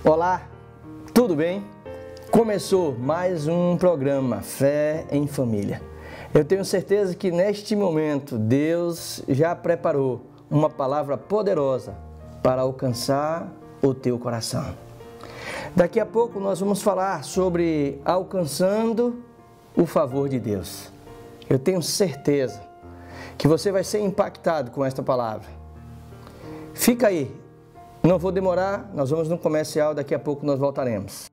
Olá, tudo bem? Começou mais um programa Fé em Família. Eu tenho certeza que neste momento Deus já preparou uma palavra poderosa para alcançar o teu coração. Daqui a pouco nós vamos falar sobre alcançando o favor de Deus. Eu tenho certeza que você vai ser impactado com esta palavra. Fica aí, não vou demorar, nós vamos no comercial, daqui a pouco nós voltaremos.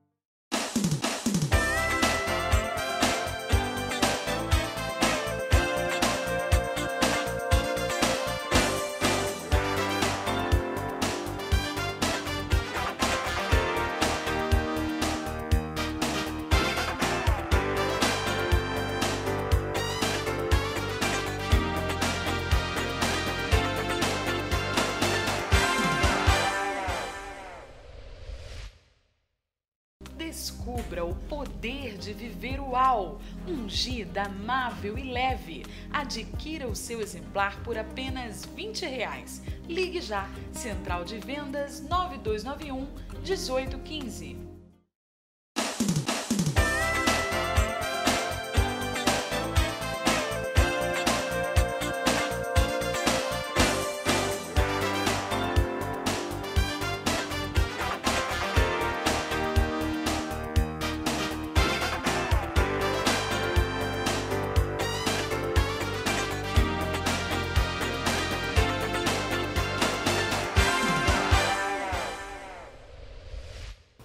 Descubra o poder de viver UAU, ungida, amável e leve. Adquira o seu exemplar por apenas R$20. Ligue já, Central de Vendas 9291 1815.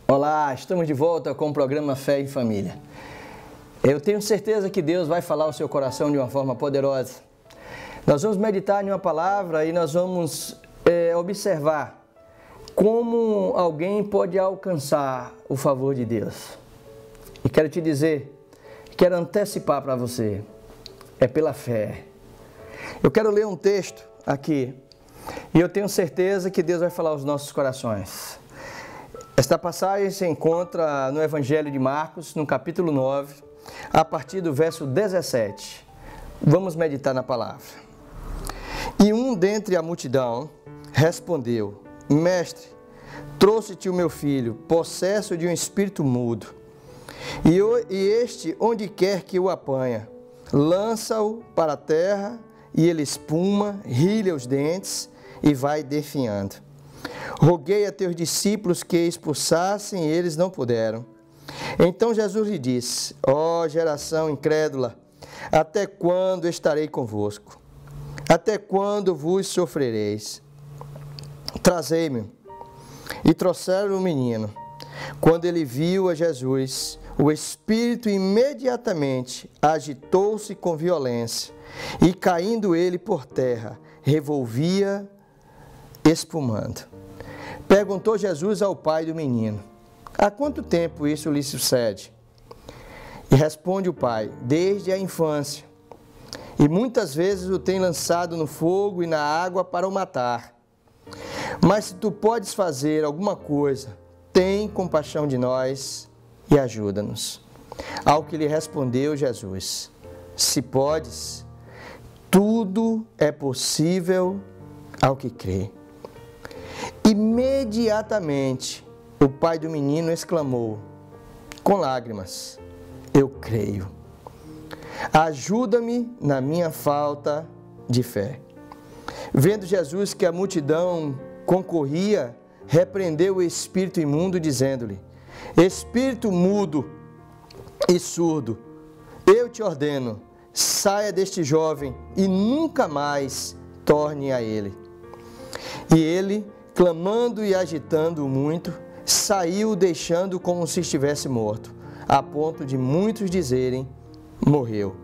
Olá, estamos de volta com o programa Fé em Família. Eu tenho certeza que Deus vai falar ao seu coração de uma forma poderosa. Nós vamos meditar em uma palavra e nós vamos observar como alguém pode alcançar o favor de Deus. E quero te dizer, quero antecipar para você, é pela fé. Eu quero ler um texto aqui e eu tenho certeza que Deus vai falar aos nossos corações. Esta passagem se encontra no Evangelho de Marcos, no capítulo 9, a partir do verso 17. Vamos meditar na palavra. E um dentre a multidão respondeu: Mestre, trouxe-te o meu filho, possesso de um espírito mudo. E este, onde quer que o apanha, lança-o para a terra, e ele espuma, rilha os dentes e vai definhando. Roguei a teus discípulos que expulsassem, e eles não puderam. Então Jesus lhe disse: Ó geração incrédula, até quando estarei convosco? Até quando vos sofrereis? Trazei-me. E trouxeram o menino. Quando ele viu a Jesus, o espírito imediatamente agitou-se com violência, e caindo ele por terra, revolvia, espumando. Perguntou Jesus ao pai do menino: há quanto tempo isso lhe sucede? E responde o pai: desde a infância. E muitas vezes o tem lançado no fogo e na água para o matar. Mas se tu podes fazer alguma coisa, tem compaixão de nós e ajuda-nos. Ao que lhe respondeu Jesus: se podes, tudo é possível ao que crê. Imediatamente, o pai do menino exclamou, com lágrimas: eu creio. Ajuda-me na minha falta de fé. Vendo Jesus que a multidão concorria, repreendeu o espírito imundo, dizendo-lhe: espírito mudo e surdo, eu te ordeno, saia deste jovem e nunca mais torne a ele. E ele, clamando e agitando muito, saiu deixando como se estivesse morto, a ponto de muitos dizerem: morreu.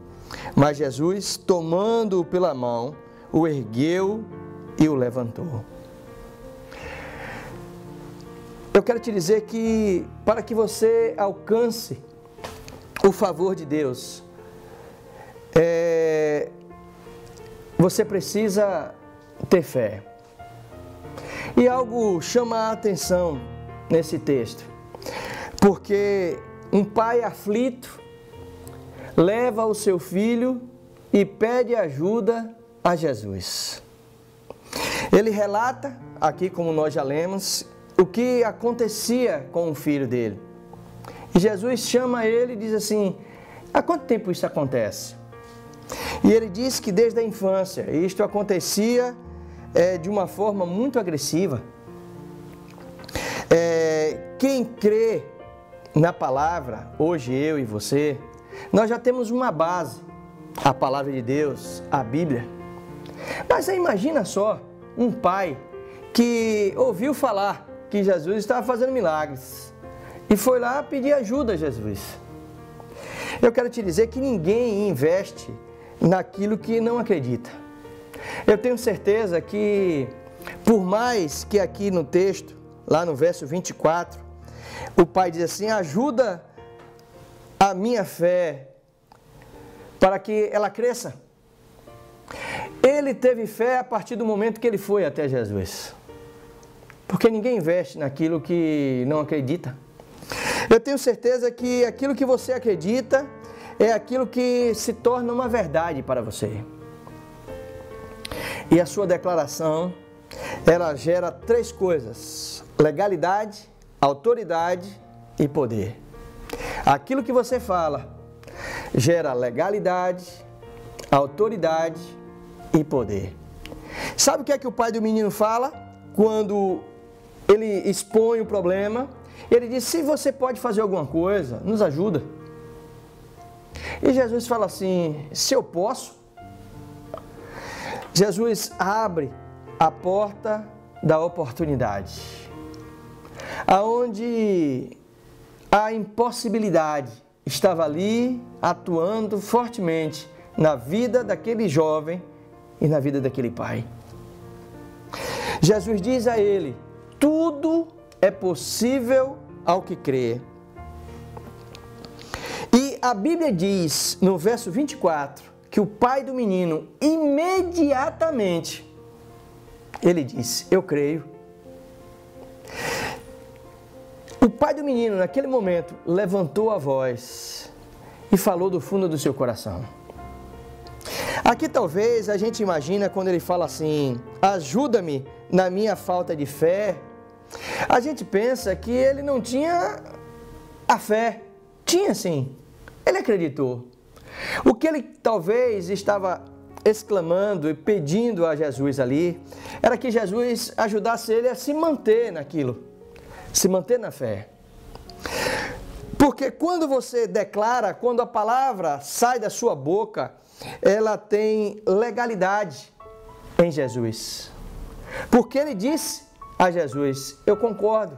Mas Jesus, tomando-o pela mão, o ergueu e o levantou. Eu quero te dizer que para que você alcance o favor de Deus, você precisa ter fé. E algo chama a atenção nesse texto, porque um pai aflito leva o seu filho e pede ajuda a Jesus. Ele relata, aqui como nós já lemos, o que acontecia com o filho dele. E Jesus chama ele e diz assim: há quanto tempo isso acontece? E ele diz que desde a infância. Isto acontecia de uma forma muito agressiva. Quem crê na palavra, hoje eu e você, nós já temos uma base, a palavra de Deus, a Bíblia. Mas aí imagina só, um pai que ouviu falar que Jesus estava fazendo milagres e foi lá pedir ajuda a Jesus. Eu quero te dizer que ninguém investe naquilo que não acredita. Eu tenho certeza que, por mais que aqui no texto, lá no verso 24, o pai diz assim: ajuda a minha fé para que ela cresça. Ele teve fé a partir do momento que ele foi até Jesus. Porque ninguém investe naquilo que não acredita. Eu tenho certeza que aquilo que você acredita é aquilo que se torna uma verdade para você. E a sua declaração, ela gera 3 coisas: legalidade, autoridade e poder. Aquilo que você fala gera legalidade, autoridade e poder. Sabe o que é que o pai do menino fala? Quando ele expõe o problema, ele diz: se você pode fazer alguma coisa, nos ajuda. E Jesus fala assim: se eu posso. Jesus abre a porta da oportunidade. Aonde a impossibilidade estava ali atuando fortemente na vida daquele jovem e na vida daquele pai. Jesus diz a ele: tudo é possível ao que crê. E a Bíblia diz no verso 24 que o pai do menino imediatamente ele disse: eu creio. O pai do menino naquele momento levantou a voz e falou do fundo do seu coração. Aqui talvez a gente imagina quando ele fala assim: ajuda-me na minha falta de fé. A gente pensa que ele não tinha a fé. Tinha sim, ele acreditou. O que ele talvez estava exclamando e pedindo a Jesus ali era que Jesus ajudasse ele a se manter naquilo, se manter na fé. Porque quando você declara, quando a palavra sai da sua boca, ela tem legalidade em Jesus. Porque ele disse a Jesus: eu concordo,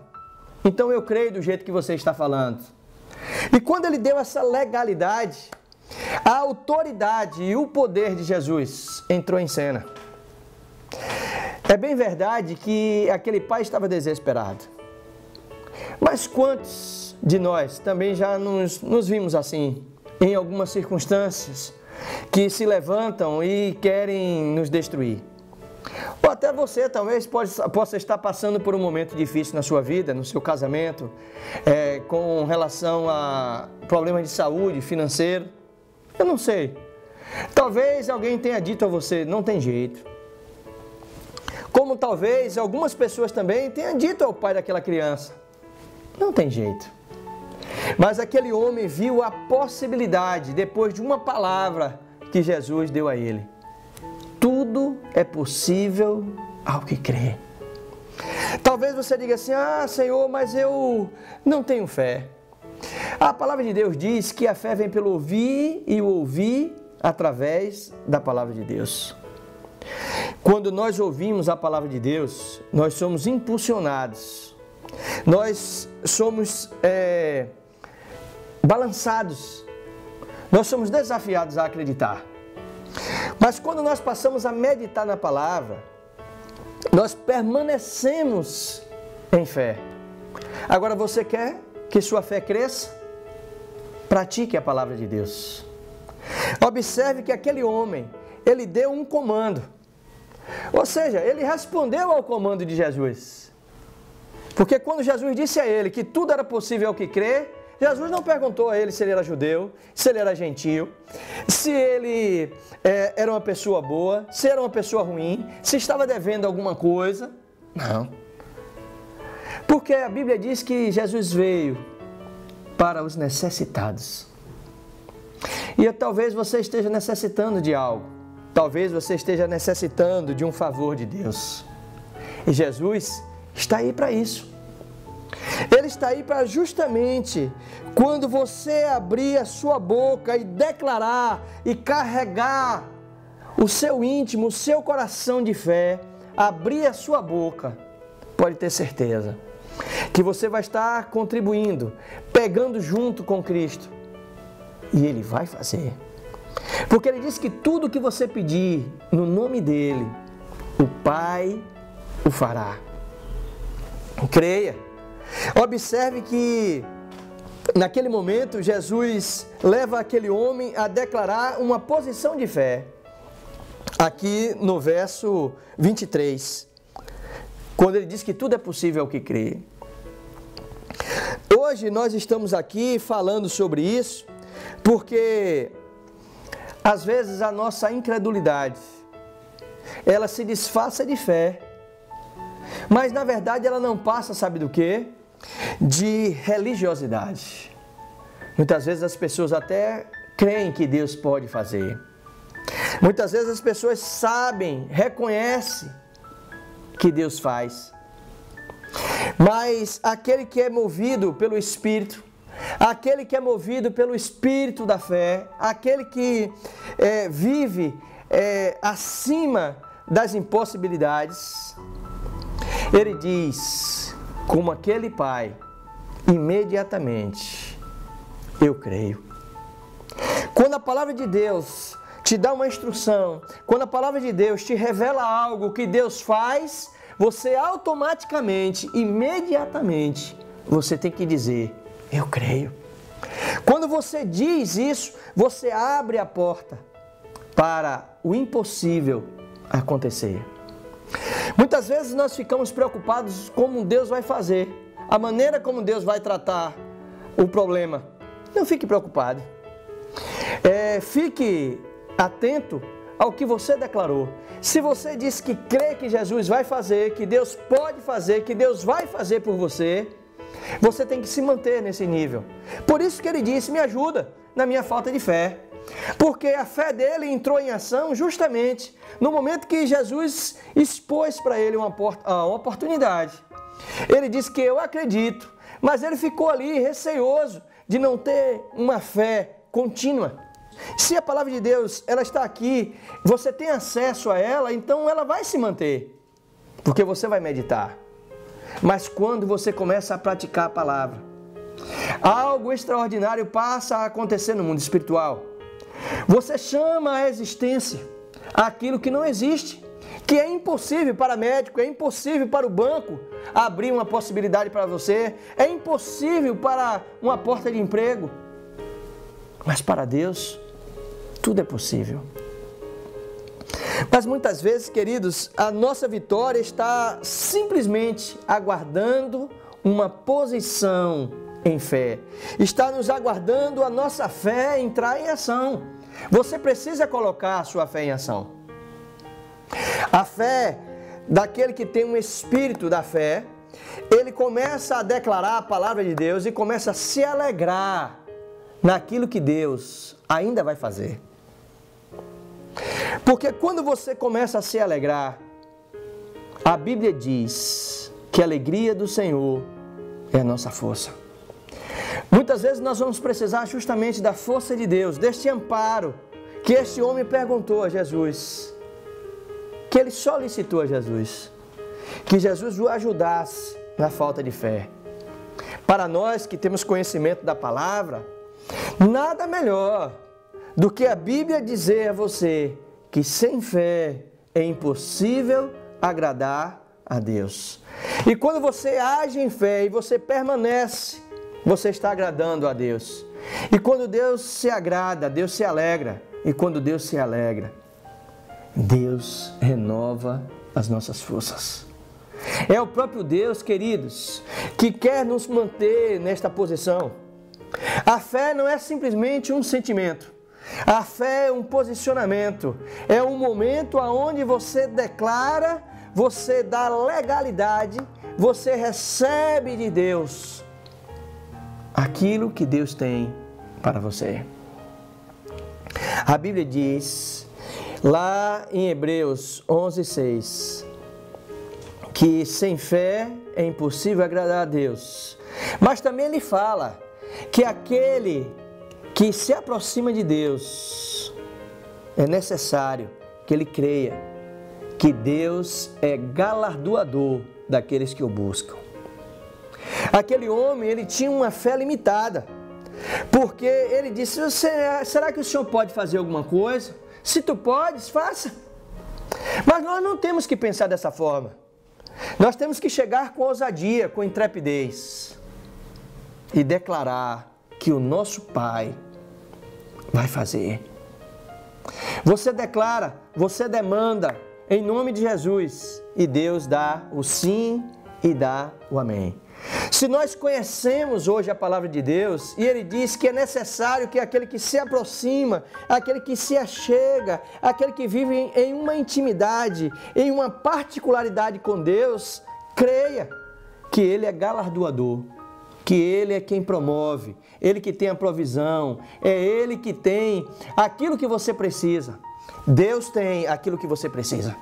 então eu creio do jeito que você está falando. E quando ele deu essa legalidade, a autoridade e o poder de Jesus entrou em cena. É bem verdade que aquele pai estava desesperado. Mas quantos de nós também já nos vimos assim, em algumas circunstâncias, que se levantam e querem nos destruir? Ou até você talvez possa estar passando por um momento difícil na sua vida, no seu casamento, com relação a problemas de saúde, financeiro. Eu não sei. Talvez alguém tenha dito a você: não tem jeito. Como talvez algumas pessoas também tenham dito ao pai daquela criança: não tem jeito. Mas aquele homem viu a possibilidade, depois de uma palavra que Jesus deu a ele: tudo é possível ao que crê. Talvez você diga assim: ah, Senhor, mas eu não tenho fé. A palavra de Deus diz que a fé vem pelo ouvir e o ouvir através da palavra de Deus. Quando nós ouvimos a palavra de Deus, nós somos impulsionados, nós somos balançados, nós somos desafiados a acreditar. Mas quando nós passamos a meditar na palavra, nós permanecemos em fé. Agora, você quer que sua fé cresça? Pratique a palavra de Deus. Observe que aquele homem, ele deu um comando. Ou seja, ele respondeu ao comando de Jesus. Porque quando Jesus disse a ele que tudo era possível ao que crê, Jesus não perguntou a ele se ele era judeu, se ele era gentil, se ele era uma pessoa boa, se era uma pessoa ruim, se estava devendo alguma coisa. Não. Porque a Bíblia diz que Jesus veio para os necessitados. E talvez você esteja necessitando de algo. Talvez você esteja necessitando de um favor de Deus. E Jesus está aí para isso. Ele está aí para justamente quando você abrir a sua boca e declarar e carregar o seu íntimo, o seu coração de fé, abrir a sua boca, pode ter certeza que você vai estar contribuindo, pegando junto com Cristo. E Ele vai fazer. Porque Ele disse que tudo que você pedir no nome dEle, o Pai o fará. Creia. Observe que naquele momento Jesus leva aquele homem a declarar uma posição de fé. Aqui no verso 23, quando ele diz que tudo é possível ao que crê. Hoje nós estamos aqui falando sobre isso porque às vezes a nossa incredulidade ela se disfarça de fé, mas na verdade ela não passa, sabe do quê? De religiosidade. Muitas vezes as pessoas até creem que Deus pode fazer. Muitas vezes as pessoas sabem, reconhecem que Deus faz. Mas aquele que é movido pelo Espírito, aquele que é movido pelo Espírito da fé, aquele que vive acima das impossibilidades, ele diz, como aquele pai, imediatamente, eu creio. Quando a palavra de Deus te dá uma instrução, quando a palavra de Deus te revela algo que Deus faz, você automaticamente, imediatamente, você tem que dizer, eu creio. Quando você diz isso, você abre a porta para o impossível acontecer. Muitas vezes nós ficamos preocupados como Deus vai fazer, a maneira como Deus vai tratar o problema. Não fique preocupado. Fique atento ao que você declarou. Se você disse que crê que Jesus vai fazer, que Deus pode fazer, que Deus vai fazer por você, você tem que se manter nesse nível. Por isso que ele disse, me ajuda na minha falta de fé. Porque a fé dele entrou em ação justamente no momento que Jesus expôs para ele uma oportunidade. Ele disse que eu acredito, mas ele ficou ali receoso de não ter uma fé contínua. Se a palavra de Deus ela está aqui, você tem acesso a ela, então ela vai se manter, porque você vai meditar. Mas quando você começa a praticar a palavra, algo extraordinário passa a acontecer no mundo espiritual. Você chama a existência aquilo que não existe, que é impossível para médico, é impossível para o banco abrir uma possibilidade para você, é impossível para uma porta de emprego. Mas para Deus, tudo é possível. Mas muitas vezes, queridos, a nossa vitória está simplesmente aguardando uma posição em fé. Está nos aguardando a nossa fé entrar em ação. Você precisa colocar a sua fé em ação. A fé daquele que tem um espírito da fé, ele começa a declarar a palavra de Deus e começa a se alegrar naquilo que Deus ainda vai fazer. Porque quando você começa a se alegrar, a Bíblia diz que a alegria do Senhor é a nossa força. Muitas vezes nós vamos precisar justamente da força de Deus, deste amparo que este homem perguntou a Jesus, que ele solicitou a Jesus, que Jesus o ajudasse na falta de fé. Para nós que temos conhecimento da palavra, nada melhor do que a Bíblia dizer a você que sem fé é impossível agradar a Deus. E quando você age em fé e você permanece, você está agradando a Deus. E quando Deus se agrada, Deus se alegra. E quando Deus se alegra, Deus renova as nossas forças. É o próprio Deus, queridos, que quer nos manter nesta posição. A fé não é simplesmente um sentimento. A fé é um posicionamento. É um momento onde você declara, você dá legalidade, você recebe de Deus aquilo que Deus tem para você. A Bíblia diz, lá em Hebreus 11:6, que sem fé é impossível agradar a Deus. Mas também ele fala que aquele que se aproxima de Deus, é necessário que ele creia que Deus é galardoador daqueles que o buscam. Aquele homem, ele tinha uma fé limitada, porque ele disse, será que o Senhor pode fazer alguma coisa? Se tu podes, faça. Mas nós não temos que pensar dessa forma. Nós temos que chegar com ousadia, com intrepidez e declarar que o nosso Pai vai fazer. Você declara, você demanda em nome de Jesus e Deus dá o sim e dá o amém. Se nós conhecemos hoje a palavra de Deus e Ele diz que é necessário que aquele que se aproxima, aquele que se achega, aquele que vive em uma intimidade, em uma particularidade com Deus, creia que Ele é galardoador, que Ele é quem promove, Ele que tem a provisão, é Ele que tem aquilo que você precisa. Deus tem aquilo que você precisa.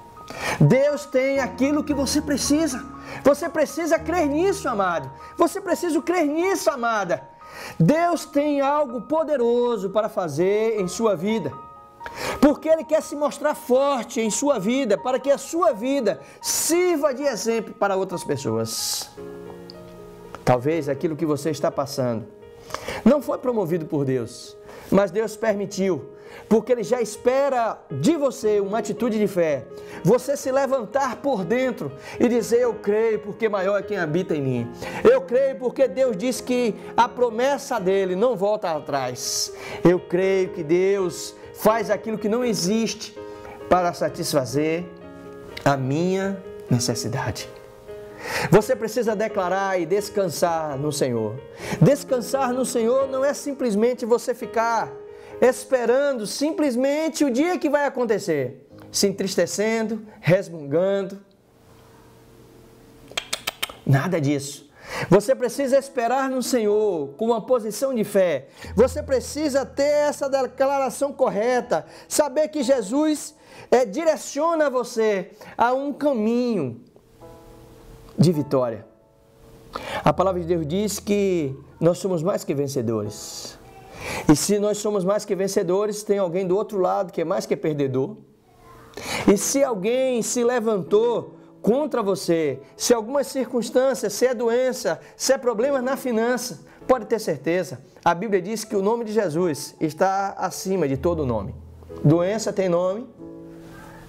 Deus tem aquilo que você precisa. Você precisa crer nisso, amado. Você precisa crer nisso, amada. Deus tem algo poderoso para fazer em sua vida. Porque Ele quer se mostrar forte em sua vida, para que a sua vida sirva de exemplo para outras pessoas. Talvez aquilo que você está passando não foi promovido por Deus, mas Deus permitiu, porque Ele já espera de você uma atitude de fé. Você se levantar por dentro e dizer, eu creio porque maior é quem habita em mim. Eu creio porque Deus diz que a promessa dEle não volta atrás. Eu creio que Deus faz aquilo que não existe para satisfazer a minha necessidade. Você precisa declarar e descansar no Senhor. Descansar no Senhor não é simplesmente você ficar esperando simplesmente o dia que vai acontecer, se entristecendo, resmungando. Nada disso. Você precisa esperar no Senhor com uma posição de fé. Você precisa ter essa declaração correta, saber que Jesus direciona você a um caminho de vitória. A palavra de Deus diz que nós somos mais que vencedores. E se nós somos mais que vencedores, tem alguém do outro lado que é mais que perdedor. E se alguém se levantou contra você, se alguma circunstância, se é doença, se é problema na finança, pode ter certeza, a Bíblia diz que o nome de Jesus está acima de todo nome. Doença tem nome,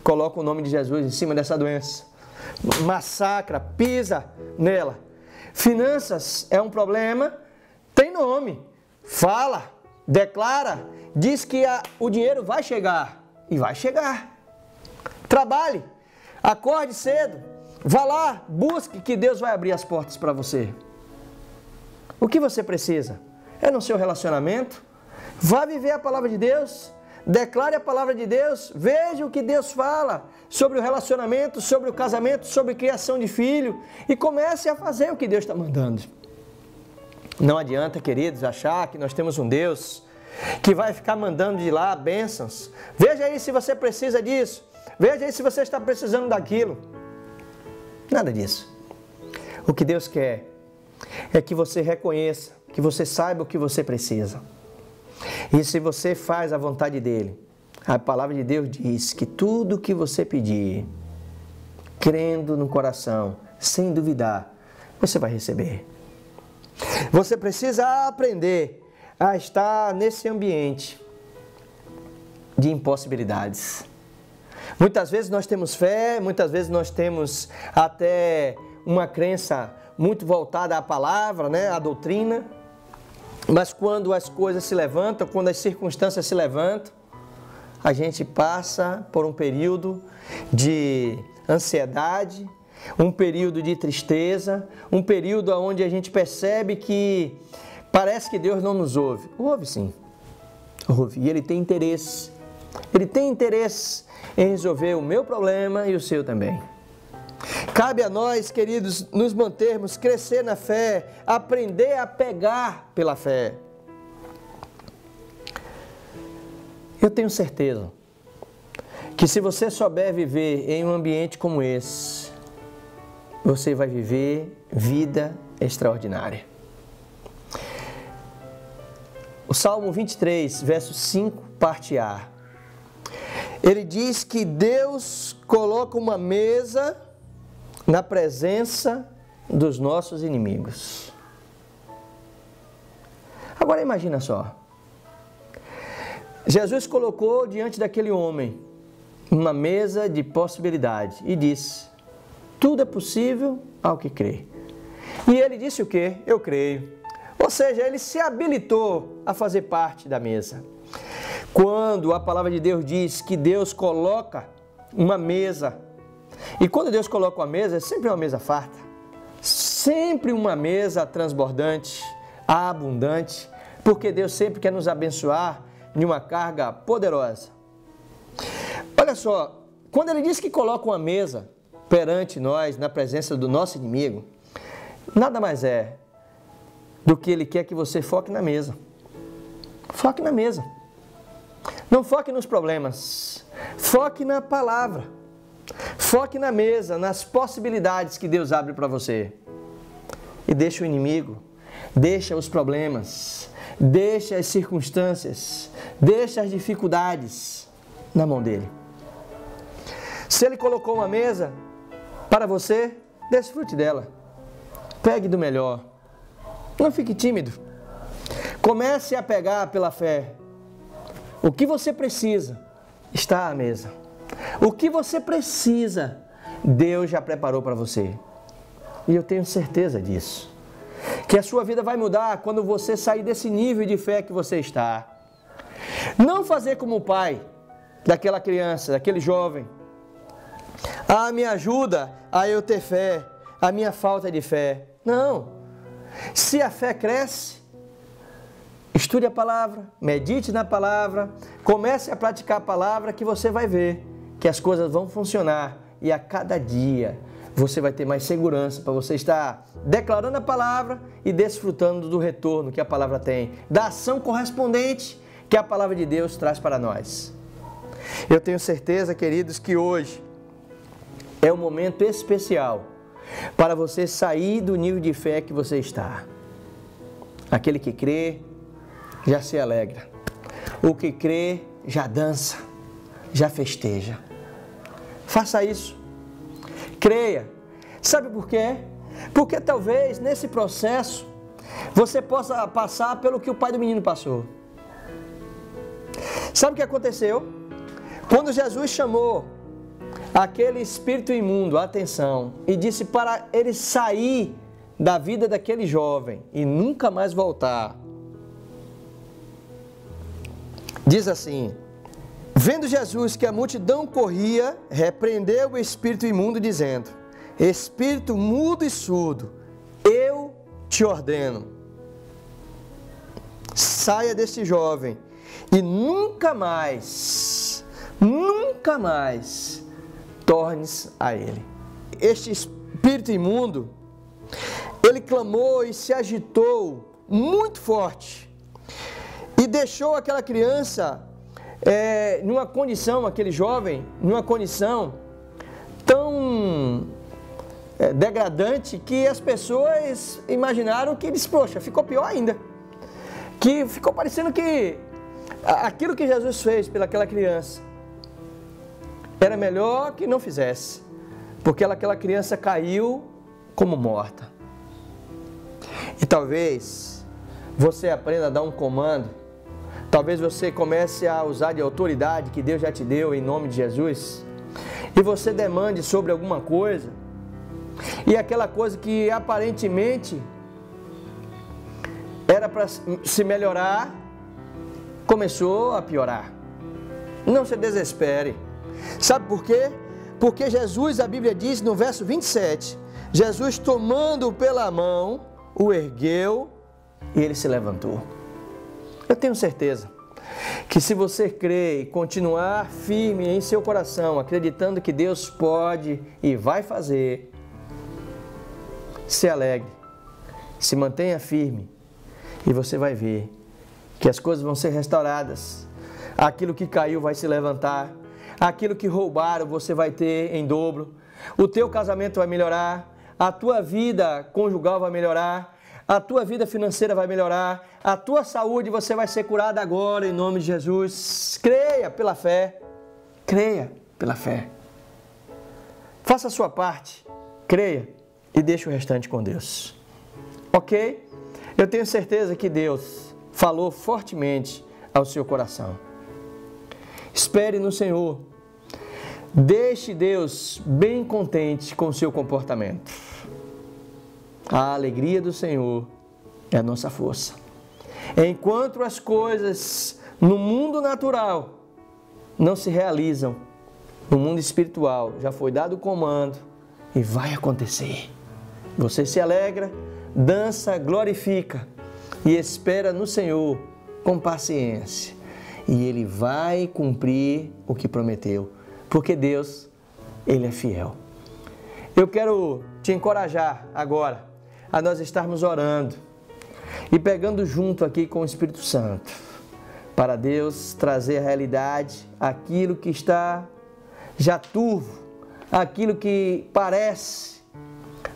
coloca o nome de Jesus em cima dessa doença. Massacra, pisa nela. Finanças é um problema, tem nome. Fala, declara, diz que o dinheiro vai chegar e vai chegar. Trabalhe, acorde cedo, vá lá, busque que Deus vai abrir as portas para você. O que você precisa? É no seu relacionamento? Vá viver a palavra de Deus. Declare a palavra de Deus, veja o que Deus fala sobre o relacionamento, sobre o casamento, sobre a criação de filho e comece a fazer o que Deus está mandando. Não adianta, queridos, achar que nós temos um Deus que vai ficar mandando de lá bênçãos. Veja aí se você precisa disso, veja aí se você está precisando daquilo. Nada disso. O que Deus quer é que você reconheça, que você saiba o que você precisa. E se você faz a vontade dEle, a palavra de Deus diz que tudo que você pedir, crendo no coração, sem duvidar, você vai receber. Você precisa aprender a estar nesse ambiente de impossibilidades. Muitas vezes nós temos fé, muitas vezes nós temos até uma crença muito voltada à palavra, à doutrina. Mas quando as coisas se levantam, quando as circunstâncias se levantam, a gente passa por um período de ansiedade, um período de tristeza, um período onde a gente percebe que parece que Deus não nos ouve. Ouve sim, ouve. E Ele tem interesse. Ele tem interesse em resolver o meu problema e o seu também. Cabe a nós, queridos, nos mantermos, crescer na fé, aprender a pegar pela fé. Eu tenho certeza que se você souber viver em um ambiente como esse, você vai viver vida extraordinária. O Salmo 23, verso 5, parte A. Ele diz que Deus coloca uma mesa na presença dos nossos inimigos. Agora imagina só. Jesus colocou diante daquele homem uma mesa de possibilidade e disse: tudo é possível ao que crê. E ele disse o quê? Eu creio. Ou seja, ele se habilitou a fazer parte da mesa. Quando a palavra de Deus diz que Deus coloca uma mesa, e quando Deus coloca uma mesa, é sempre uma mesa farta, sempre uma mesa transbordante, abundante, porque Deus sempre quer nos abençoar em uma carga poderosa. Olha só, quando ele diz que coloca uma mesa perante nós, na presença do nosso inimigo, nada mais é do que ele quer que você foque na mesa. Foque na mesa. Não foque nos problemas. Foque na palavra. Foque na mesa, nas possibilidades que Deus abre para você. E deixa o inimigo, deixa os problemas, deixa as circunstâncias, deixa as dificuldades na mão dele. Se ele colocou uma mesa para você, desfrute dela. Pegue do melhor. Não fique tímido. Comece a pegar pela fé. O que você precisa está à mesa. O que você precisa, Deus já preparou para você. E eu tenho certeza disso. Que a sua vida vai mudar quando você sair desse nível de fé que você está. Não fazer como o pai daquela criança, daquele jovem. Ah, me ajuda a eu ter fé, a minha falta de fé. Não. Se a fé cresce, estude a palavra, medite na palavra, comece a praticar a palavra que você vai ver que as coisas vão funcionar e a cada dia você vai ter mais segurança para você estar declarando a palavra e desfrutando do retorno que a palavra tem, da ação correspondente que a palavra de Deus traz para nós. Eu tenho certeza, queridos, que hoje é um momento especial para você sair do nível de fé que você está. Aquele que crê já se alegra. O que crê já dança, já festeja. Faça isso. Creia. Sabe por quê? Porque talvez nesse processo você possa passar pelo que o pai do menino passou. Sabe o que aconteceu? Quando Jesus chamou aquele espírito imundo, atenção, e disse para ele sair da vida daquele jovem e nunca mais voltar. Diz assim: vendo Jesus que a multidão corria, repreendeu o espírito imundo, dizendo: espírito mudo e surdo, eu te ordeno, saia deste jovem e nunca mais tornes a ele. Este espírito imundo, ele clamou e se agitou muito forte e deixou aquela criança numa condição, aquele jovem, numa condição tão degradante que as pessoas imaginaram que eles, poxa, ficou pior ainda. Que ficou parecendo que aquilo que Jesus fez pelaquela criança era melhor que não fizesse, porque aquela criança caiu como morta. E talvez você aprenda a dar um comando, talvez você comece a usar de autoridade que Deus já te deu em nome de Jesus, e você demande sobre alguma coisa, e aquela coisa que aparentemente era para se melhorar, começou a piorar. Não se desespere. Sabe por quê? Porque Jesus, a Bíblia diz no verso 27, Jesus tomando-o pela mão, o ergueu e ele se levantou. Eu tenho certeza que se você crer e continuar firme em seu coração, acreditando que Deus pode e vai fazer, se alegre, se mantenha firme e você vai ver que as coisas vão ser restauradas. Aquilo que caiu vai se levantar, aquilo que roubaram você vai ter em dobro, o teu casamento vai melhorar, a tua vida conjugal vai melhorar, a tua vida financeira vai melhorar, a tua saúde você vai ser curada agora em nome de Jesus. Creia pela fé, creia pela fé. Faça a sua parte, creia e deixe o restante com Deus. Ok? Eu tenho certeza que Deus falou fortemente ao seu coração. Espere no Senhor. Deixe Deus bem contente com o seu comportamento. A alegria do Senhor é a nossa força. Enquanto as coisas no mundo natural não se realizam, no mundo espiritual já foi dado o comando e vai acontecer. Você se alegra, dança, glorifica e espera no Senhor com paciência. E Ele vai cumprir o que prometeu, porque Deus, Ele é fiel. Eu quero te encorajar agora a nós estarmos orando e pegando junto aqui com o Espírito Santo, para Deus trazer a realidade, aquilo que está já turvo, aquilo que parece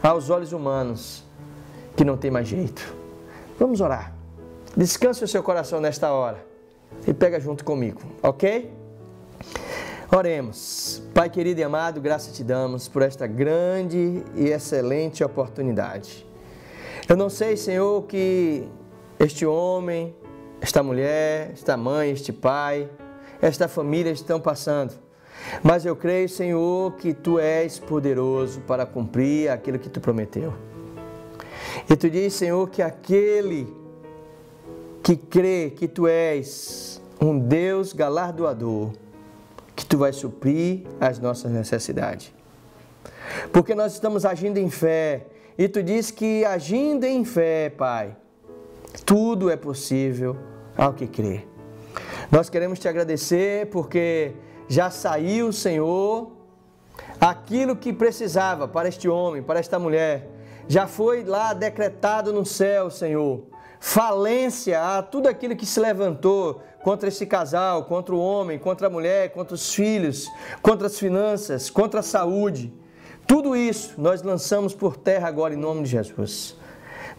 aos olhos humanos que não tem mais jeito. Vamos orar. Descanse o seu coração nesta hora e pega junto comigo, ok? Oremos. Pai querido e amado, graças te damos por esta grande e excelente oportunidade. Eu não sei, Senhor, que este homem, esta mulher, esta mãe, este pai, esta família estão passando. Mas eu creio, Senhor, que Tu és poderoso para cumprir aquilo que Tu prometeu. E Tu diz, Senhor, que aquele que crê que Tu és um Deus galardoador, que Tu vai suprir as nossas necessidades. Porque nós estamos agindo em fé. E Tu diz que agindo em fé, Pai, tudo é possível ao que crê. Nós queremos Te agradecer porque já saiu, Senhor, aquilo que precisava para este homem, para esta mulher. Já foi lá decretado no céu, Senhor. Falência a tudo aquilo que se levantou contra esse casal, contra o homem, contra a mulher, contra os filhos, contra as finanças, contra a saúde. Tudo isso nós lançamos por terra agora em nome de Jesus.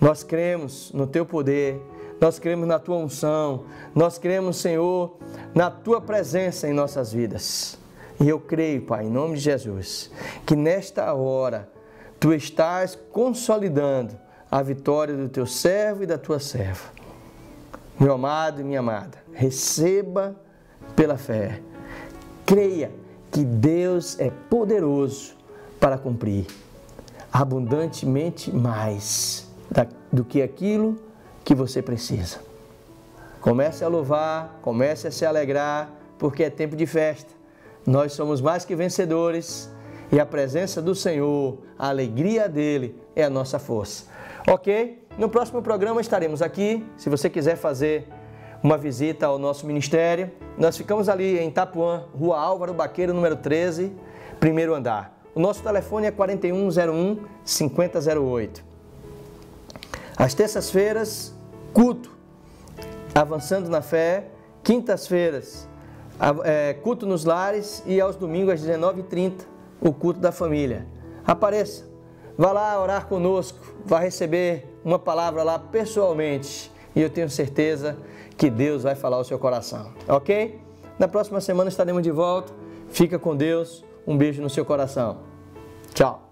Nós cremos no Teu poder, nós cremos na Tua unção, nós cremos, Senhor, na Tua presença em nossas vidas. E eu creio, Pai, em nome de Jesus, que nesta hora Tu estás consolidando a vitória do Teu servo e da Tua serva. Meu amado e minha amada, receba pela fé. Creia que Deus é poderoso para cumprir abundantemente mais do que aquilo que você precisa. Comece a louvar, comece a se alegrar, porque é tempo de festa. Nós somos mais que vencedores e a presença do Senhor, a alegria dEle é a nossa força. Ok? No próximo programa estaremos aqui. Se você quiser fazer uma visita ao nosso ministério, nós ficamos ali em Itapuã, Rua Álvaro Baqueiro, número 13, primeiro andar. O nosso telefone é 4101-5008. Às terças-feiras, culto, avançando na fé. Quintas-feiras, culto nos lares. E aos domingos, às 19h30, o culto da família. Apareça, vá lá orar conosco, vá receber uma palavra lá pessoalmente. E eu tenho certeza que Deus vai falar ao seu coração, ok? Na próxima semana estaremos de volta. Fica com Deus. Um beijo no seu coração. Tchau.